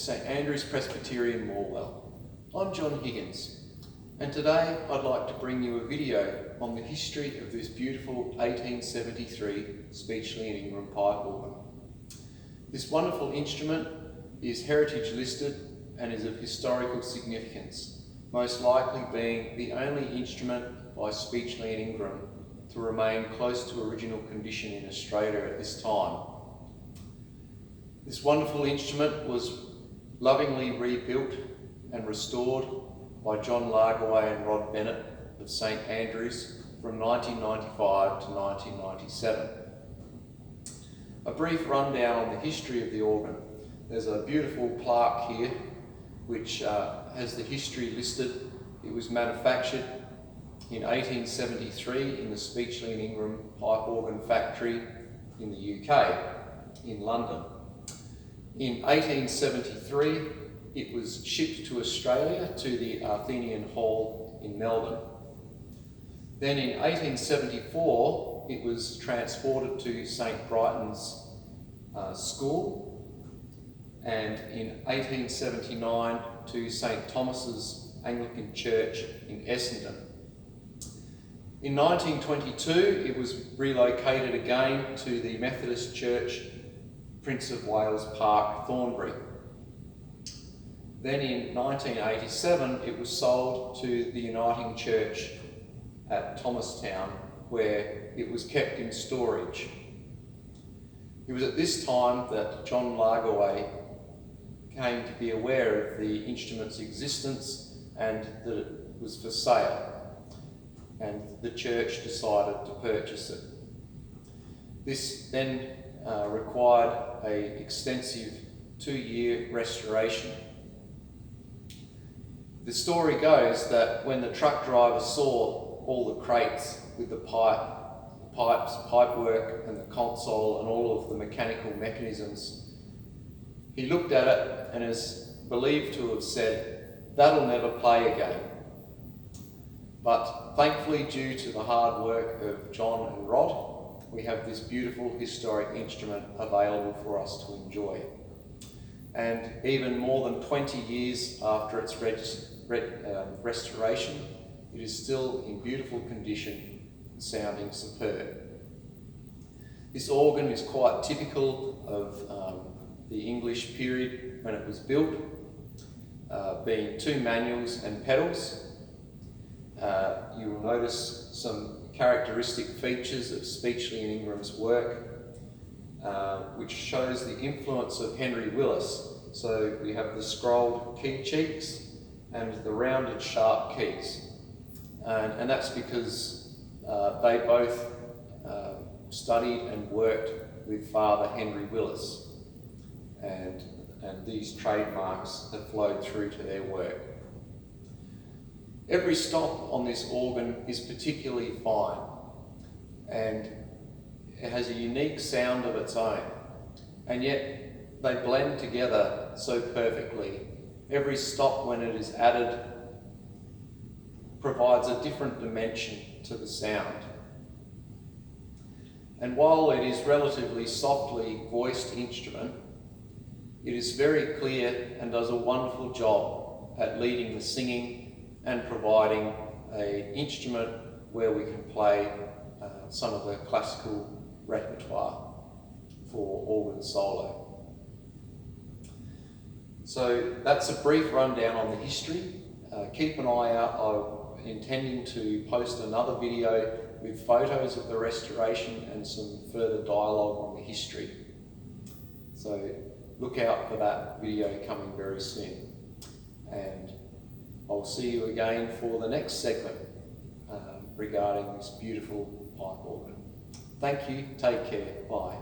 St Andrew's Presbyterian Morwell. I'm John Higgins, and today I'd like to bring you a video on the history of this beautiful 1873 Speechley and Ingram pipe organ. This wonderful instrument is heritage listed and is of historical significance, most likely being the only instrument by Speechley and Ingram to remain close to original condition in Australia at this time. This wonderful instrument was lovingly rebuilt and restored by John Largaway and Rod Bennett of St Andrews from 1995 to 1997. A brief rundown on the history of the organ. There's a beautiful plaque here which has the history listed. It was manufactured in 1873 in the Speechley and Ingram pipe organ factory in the UK, in London. In 1873, it was shipped to Australia to the Athenaeum Hall in Melbourne. Then in 1874, it was transported to St Brighton's School, and in 1879 to St Thomas's Anglican Church in Essendon. In 1922, it was relocated again to the Methodist Church, Prince of Wales Park, Thornbury. Then in 1987, it was sold to the Uniting Church at Thomastown, where it was kept in storage. It was at this time that John Largaway came to be aware of the instrument's existence and that it was for sale, and the church decided to purchase it. This then required an extensive 2-year restoration. The story goes that when the truck driver saw all the crates with the pipes, pipework and the console and all of the mechanical mechanisms, he looked at it and is believed to have said, "That'll never play again." But thankfully, due to the hard work of John and Rod, we have this beautiful historic instrument available for us to enjoy. And even more than 20 years after its restoration, it is still in beautiful condition, sounding superb. This organ is quite typical of the English period when it was built, being 2 manuals and pedals. You will notice some characteristic features of Speechley and Ingram's work, which shows the influence of Henry Willis. So we have the scrolled key cheeks and the rounded sharp keys. And that's because they both studied and worked with Father Henry Willis. And these trademarks have flowed through to their work. Every stop on this organ is particularly fine, and it has a unique sound of its own, and yet they blend together so perfectly. Every stop, when it is added, provides a different dimension to the sound. And while it is relatively softly voiced instrument, it is very clear and does a wonderful job at leading the singing and providing an instrument where we can play some of the classical repertoire for organ solo. So that's a brief rundown on the history. Keep an eye out. I'm intending to post another video with photos of the restoration and some further dialogue on the history. So look out for that video coming very soon. And I'll see you again for the next segment regarding this beautiful pipe organ. Thank you, take care, bye.